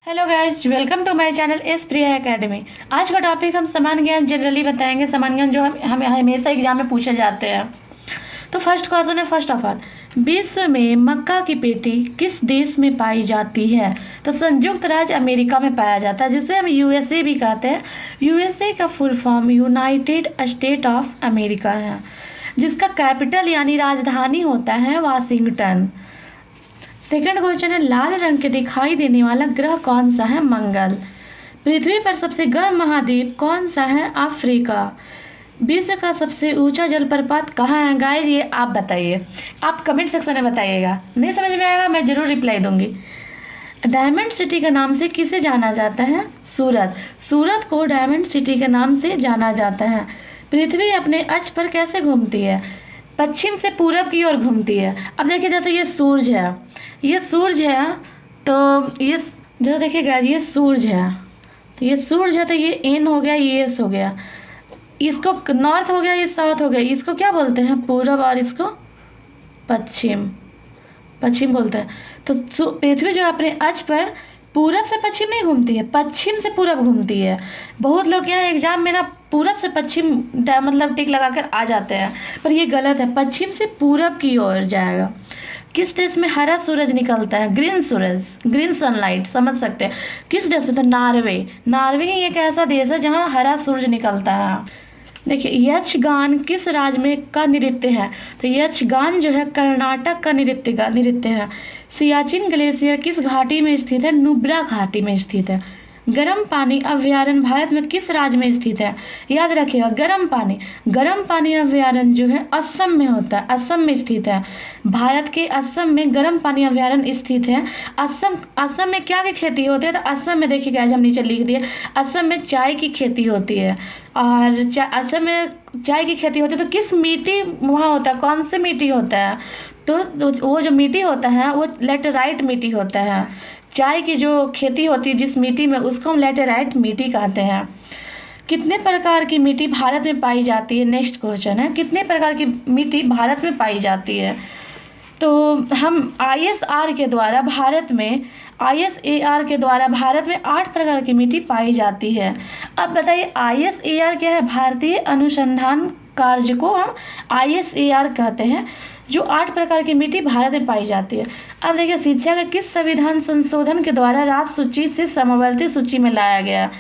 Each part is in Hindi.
Hello guys, welcome to my channel S Priya academy. आज का टॉपिक हम समान ज्ञान जनरली बताएंगे। समान ज्ञान जो हमें हमेशा एग्जाम में पूछे जाते हैं। तो फर्स्ट क्वेश्चन है, फर्स्ट ऑफ ऑल, विश्व में मक्का की पेटी किस देश में पाई जाती है? तो संयुक्त राज्य अमेरिका में पाया जाता है, जिसे हम यूएसए भी कहते हैं। यूएसए का full form United state of America है, जिसका कैपिटल यानी राजधानी होता है वाशिंगटन। सेकंड क्वेश्चन है, लाल रंग के दिखाई देने वाला ग्रह कौन सा है? मंगल। पृथ्वी पर सबसे गर्म महाद्वीप कौन सा है? अफ्रीका। विश्व का सबसे ऊंचा जलप्रपात कहाँ है? गाइस, ये आप बताइए, आप कमेंट सेक्शन में बताइएगा। नहीं समझ में आएगा, मैं ज़रूर रिप्लाई दूंगी। डायमंड सिटी के नाम से किसे जाना जाता है? सूरत। सूरत को डायमंड सिटी के नाम से जाना जाता है। पृथ्वी अपने अक्ष पर कैसे घूमती है? पश्चिम से पूरब की ओर घूमती है। अब देखिए, जैसे ये सूरज है, ये सूरज है, तो ये जैसे देखिएगा, ये सूरज है, तो ये सूरज है, तो ये एन हो गया, ये एस हो गया, इसको नॉर्थ हो गया, ये साउथ हो गया। इसको क्या बोलते हैं? पूरब, और इसको पश्चिम, पश्चिम बोलते हैं। तो पृथ्वी जो अपने अक्ष पर पूरब से पश्चिम नहीं घूमती है, पश्चिम से पूरब घूमती है। बहुत लोग यहाँ एग्जाम में ना पूरब से पश्चिम मतलब टिक लगाकर आ जाते हैं, पर ये गलत है। पश्चिम से पूरब की ओर जाएगा। किस देश में हरा सूरज निकलता है? ग्रीन सूरज, ग्रीन सनलाइट, समझ सकते हैं। किस देश में? तो नॉर्वे। नॉर्वे ही एक ऐसा देश है जहाँ हरा सूरज निकलता है। देखिए, यक्षगान किस राज्य में का नृत्य है? तो यक्षगान जो है कर्नाटक का नृत्य है। सियाचिन ग्लेशियर किस घाटी में स्थित है? नुब्रा घाटी में स्थित है। गर्म पानी अभयारण्य भारत में किस राज्य में स्थित है? याद रखिएगा, गर्म पानी अभयारण्य जो है असम में होता है, असम में स्थित है। भारत के असम में गर्म पानी अभयारण्य स्थित है। असम में क्या की खेती होती है? तो असम में देखिएगा, आज हम नीचे लिख दिए, असम में चाय की खेती होती है। और असम में चाय की खेती होती है, तो किस मिट्टी वहाँ होता है? कौन से मिट्टी होता है? तो वो जो मिट्टी होता है वो लेटेराइट मिट्टी होता है। चाय की जो खेती होती है जिस मिट्टी में, उसको हम लेटेराइट मिट्टी कहते हैं। कितने प्रकार की मिट्टी भारत में पाई जाती है? नेक्स्ट क्वेश्चन है, कितने प्रकार की मिट्टी भारत में पाई जाती है? तो हम ISAR के द्वारा भारत में 8 प्रकार की मिट्टी पाई जाती है। अब बताइए, ISAR क्या है? भारतीय अनुसंधान कार्य को हम ISAR कहते हैं, जो 8 प्रकार की मिट्टी भारत में पाई जाती है। अब देखिए, शिक्षा के किस संविधान संशोधन के द्वारा राज्य सूची से समवर्ती सूची में लाया गया?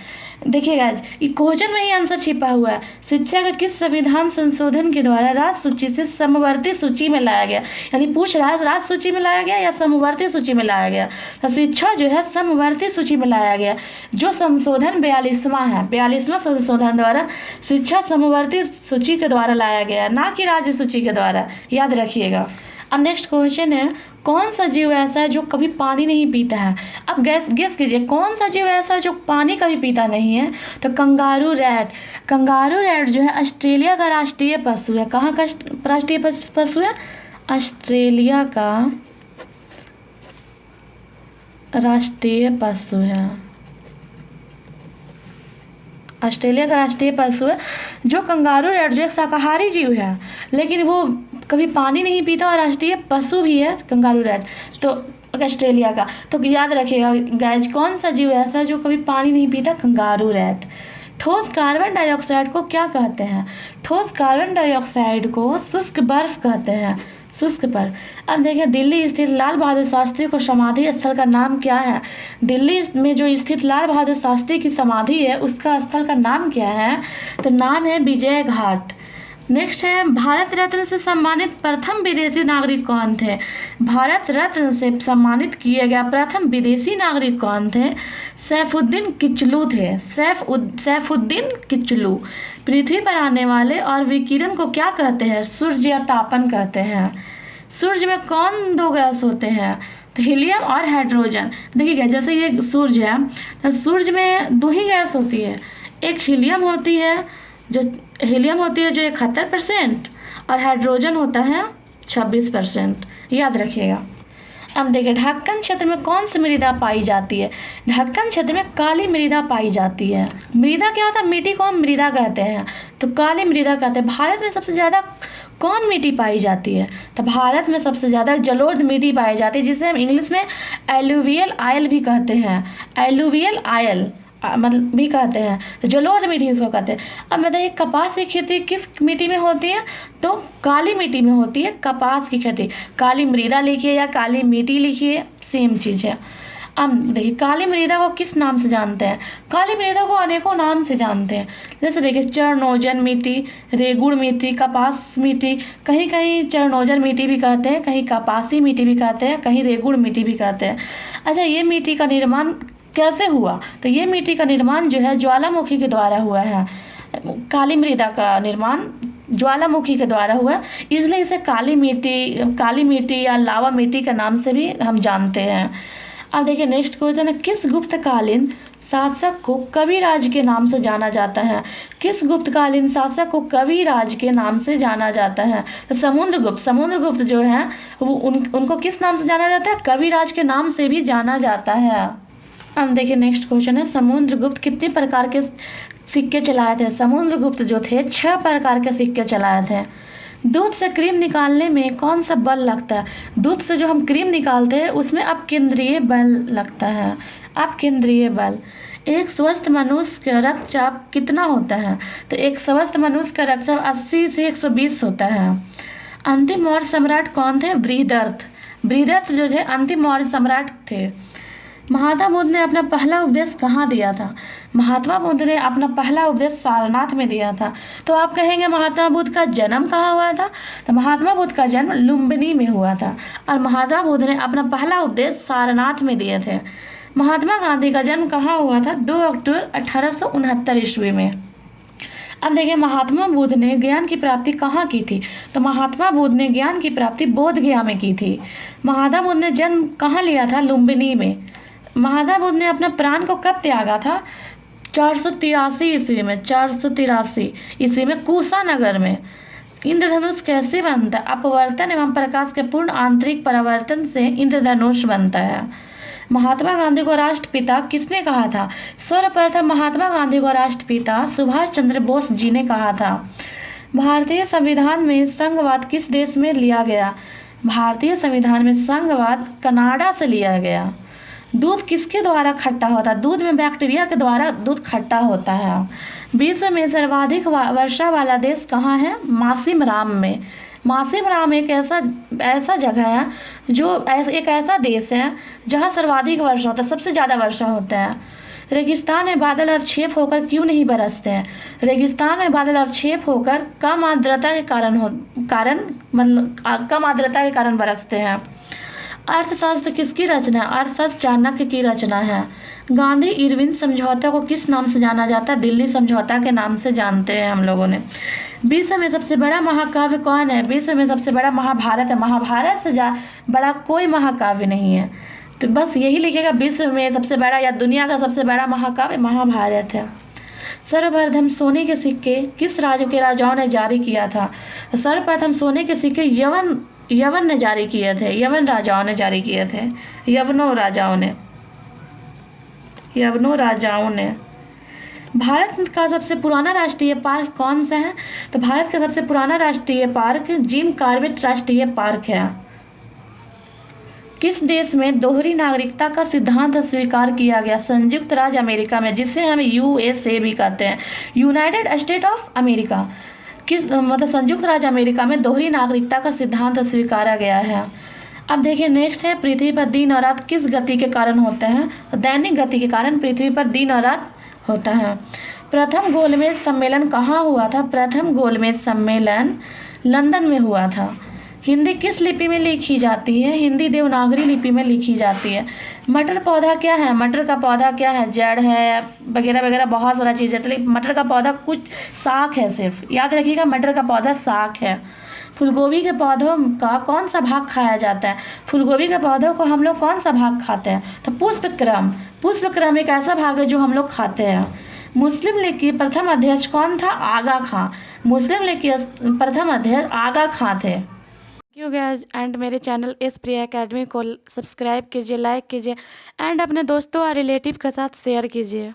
देखिएगा, ये क्वेश्चन में ही आंसर छिपा हुआ है। शिक्षा का किस संविधान संशोधन के द्वारा राज्य सूची से समवर्ती सूची में लाया गया? यानी पूछ रहा है राज्य सूची में लाया गया या समवर्ती सूची में लाया गया? तो शिक्षा जो है समवर्ती सूची में लाया गया। जो संशोधन 42वां है, 42वां संशोधन द्वारा शिक्षा समवर्ती सूची के द्वारा लाया गया, ना कि राज्य सूची के द्वारा। याद रखिएगा। अब नेक्स्ट क्वेश्चन है, कौन सा जीव ऐसा है जो कभी पानी नहीं पीता है? अब गेस कीजिए, कौन सा जीव ऐसा है जो पानी कभी पीता नहीं है? तो कंगारू रैट। कंगारू रैट जो है ऑस्ट्रेलिया का राष्ट्रीय पशु है। कहाँ का राष्ट्रीय पशु है? ऑस्ट्रेलिया का राष्ट्रीय पशु है। ऑस्ट्रेलिया का राष्ट्रीय पशु है। जो कंगारू रैट जो एक शाकाहारी जीव है, लेकिन वो कभी पानी नहीं पीता और राष्ट्रीय पशु भी है कंगारू रैट, तो ऑस्ट्रेलिया का। तो याद रखिएगा गाइज, कौन सा जीव ऐसा है जो कभी पानी नहीं पीता? Kangaroo rat. ठोस कार्बन डाइऑक्साइड को क्या कहते हैं? ठोस कार्बन डाइऑक्साइड को शुष्क बर्फ कहते हैं, शुष्क बर्फ। अब देखिए, दिल्ली स्थित लाल बहादुर शास्त्री को समाधि स्थल का नाम क्या है? दिल्ली में जो स्थित लाल बहादुर शास्त्री की समाधि है, उसका स्थल का नाम क्या है? तो नाम है विजय घाट। नेक्स्ट है, भारत रत्न से सम्मानित प्रथम विदेशी नागरिक कौन थे? भारत रत्न से सम्मानित किए गया प्रथम विदेशी नागरिक कौन थे? सैफुद्दीन किचलू थे। सैफुद्दीन किचलू। पृथ्वी पर आने वाले और विकिरण को क्या कहते हैं? सूर्य या तापन कहते हैं। सूर्य में कौन 2 गैस होते हैं? तो हीलियम और हाइड्रोजन। देखिए, जैसे ये सूर्य है, तो सूर्य में 2 ही गैस होती है। एक हीलियम होती है जो 71%, और हाइड्रोजन होता है 26%। याद रखिएगा। अब देखिए, ढक्कन क्षेत्र में कौन सी मृदा पाई जाती है? ढक्कन क्षेत्र में काली मृदा पाई जाती है। मृदा क्या होता है? मिट्टी को हम मृदा कहते हैं, तो काली मृदा कहते हैं। भारत में सबसे ज़्यादा कौन मिट्टी पाई जाती है? तो भारत में सबसे ज़्यादा जलोढ़ मिट्टी पाई जाती है, जिसे हम इंग्लिश में एलुवियल आयल भी कहते हैं। एलुवियल आयल मतलब भी कहते हैं, तो जलोढ़ मिट्टी इसको कहते हैं। अब बताइए कपास की खेती किस मिट्टी में होती है? तो काली मिट्टी में होती है कपास की खेती। काली मृदा लिखिए या काली मिट्टी लिखिए, सेम चीज़ है। अब देखिए काली मृदा को किस नाम से जानते हैं? काली मृदा को अनेकों नाम से जानते हैं, जैसे देखिए चरनोजन मिट्टी, रेगुड़ मिट्टी, कपास मिट्टी, कहीं कहीं चरनोजन मिट्टी भी कहते हैं, कहीं कपासी मिट्टी भी कहते हैं, कहीं रेगुड़ मिट्टी भी कहते हैं। अच्छा, ये मिट्टी का निर्माण कैसे हुआ? तो ये मिट्टी का निर्माण जो है ज्वालामुखी के द्वारा हुआ है। काली मृदा का निर्माण ज्वालामुखी के द्वारा हुआ, इसलिए इसे काली मिट्टी या लावा मिट्टी के नाम से भी हम जानते हैं। अब देखिए नेक्स्ट क्वेश्चन है, किस गुप्तकालीन शासक को कविराज के नाम से जाना जाता है? किस गुप्तकालीन शासक को कविराज के नाम से जाना जाता है? तो समुद्रगुप्त जो है वो उनको किस नाम से जाना जाता है? कविराज के नाम से भी जाना जाता है। अब देखिए नेक्स्ट क्वेश्चन है, समुद्रगुप्त कितने प्रकार के सिक्के चलाए थे? समुद्रगुप्त जो थे 6 प्रकार के सिक्के चलाए थे। दूध से क्रीम निकालने में कौन सा बल लगता है? दूध से जो हम क्रीम निकालते हैं उसमें अपकेंद्रीय बल लगता है, अपकेंद्रीय बल। एक स्वस्थ मनुष्य का रक्तचाप कितना होता है? तो एक स्वस्थ मनुष्य का रक्तचाप 80 से 120 होता है। अंतिम मौर्य सम्राट कौन थे? बृहदर्थ जो थे अंतिम मौर्य सम्राट थे। महात्मा बुद्ध ने अपना पहला उपदेश कहाँ दिया था? महात्मा बुद्ध ने अपना पहला उपदेश सारनाथ में दिया था। तो आप कहेंगे महात्मा बुद्ध का जन्म कहाँ हुआ था? तो महात्मा बुद्ध का जन्म लुम्बिनी में हुआ था और महात्मा बुद्ध ने अपना पहला उपदेश सारनाथ में दिए थे। महात्मा गांधी का जन्म कहाँ हुआ था? 2 अक्टूबर 1869 ईस्वी में। अब देखिए महात्मा बुद्ध ने ज्ञान की प्राप्ति कहाँ की थी? तो महात्मा बुद्ध ने ज्ञान की प्राप्ति बोध गया में की थी। महात्मा बुद्ध ने जन्म कहाँ लिया था? लुम्बिनी में। महात्मा बुद्ध ने अपना प्राण को कब त्यागा था? 483 ईस्वी में, 483 ईस्वी में कुशानगर में। इंद्रधनुष कैसे बनता है? अपवर्तन एवं प्रकाश के पूर्ण आंतरिक परावर्तन से इंद्रधनुष बनता है। महात्मा गांधी को राष्ट्रपिता किसने कहा था? सर्वप्रथम महात्मा गांधी को राष्ट्रपिता सुभाष चंद्र बोस जी ने कहा था। भारतीय संविधान में संघवाद किस देश में लिया गया? भारतीय संविधान में संघवाद कनाडा से लिया गया। दूध किसके द्वारा खट्टा होता है? दूध में बैक्टीरिया के द्वारा दूध खट्टा होता है। विश्व में सर्वाधिक वर्षा वाला देश कहाँ है? मासिमराम में। मासिमराम एक ऐसा जगह है जो एक ऐसा देश है जहाँ सर्वाधिक वर्षा होता है, सबसे ज़्यादा वर्षा होता है। रेगिस्तान में बादल अवक्षेप होकर क्यों नहीं बरसते हैं? रेगिस्तान में बादल अवक्षेप होकर कम आर्द्रता के कारण बरसते हैं। अर्थशास्त्र किसकी रचना है? अर्थशास्त्र चाणक्य की रचना है। गांधी इरविन समझौता को किस नाम से जाना जाता है? दिल्ली समझौता के नाम से जानते हैं हम लोगों ने। विश्व में सबसे बड़ा महाकाव्य कौन है? विश्व में सबसे बड़ा महाभारत है। महाभारत से बड़ा कोई महाकाव्य नहीं है। तो बस यही लिखेगा, विश्व में सबसे बड़ा या दुनिया का सबसे बड़ा महाकाव्य महाभारत है। सर्वप्रथम सोने के सिक्के किस राज्य के राजाओं ने जारी किया था? सर्वप्रथम सोने के सिक्के यवन ने जारी किए थे, यवन राजाओं ने जारी किए थे, यवनों राजाओं ने। भारत का सबसे पुराना राष्ट्रीय पार्क कौन सा है? तो भारत का सबसे पुराना राष्ट्रीय पार्क जिम कॉर्बेट राष्ट्रीय पार्क है। किस देश में दोहरी नागरिकता का सिद्धांत स्वीकार किया गया? संयुक्त राज्य अमेरिका में, जिसे हम USA भी कहते हैं, यूनाइटेड स्टेट ऑफ अमेरिका। संयुक्त राज्य अमेरिका में दोहरी नागरिकता का सिद्धांत स्वीकारा गया है। अब देखिए नेक्स्ट है, पृथ्वी पर दिन और रात किस गति के कारण होते हैं? तो दैनिक गति के कारण पृथ्वी पर दिन और रात होता है। प्रथम गोलमेज सम्मेलन कहाँ हुआ था? प्रथम गोलमेज सम्मेलन लंदन में हुआ था। हिंदी किस लिपि में लिखी जाती है? हिंदी देवनागरी लिपि में लिखी जाती है। मटर पौधा क्या है? मटर का पौधा क्या है? जड़ है वगैरह वगैरह बहुत सारा चीज़ है। तो मटर का पौधा कुछ शाख है, सिर्फ याद रखिएगा मटर का पौधा शाख है। फूलगोभी के पौधों का कौन सा भाग खाया जाता है? फूलगोभी के पौधों को हम लोग कौन सा भाग खाते हैं? तो पुष्पक्रम एक ऐसा भाग है जो हम लोग खाते हैं। मुस्लिम लीग के प्रथम अध्यक्ष कौन था? आगा खां। मुस्लिम लीग के प्रथम अध्यक्ष आगा खां थे। यू गाइस एंड मेरे चैनल एस प्रिया एकेडमी को सब्सक्राइब कीजिए, लाइक कीजिए एंड अपने दोस्तों और रिलेटिव के साथ शेयर कीजिए।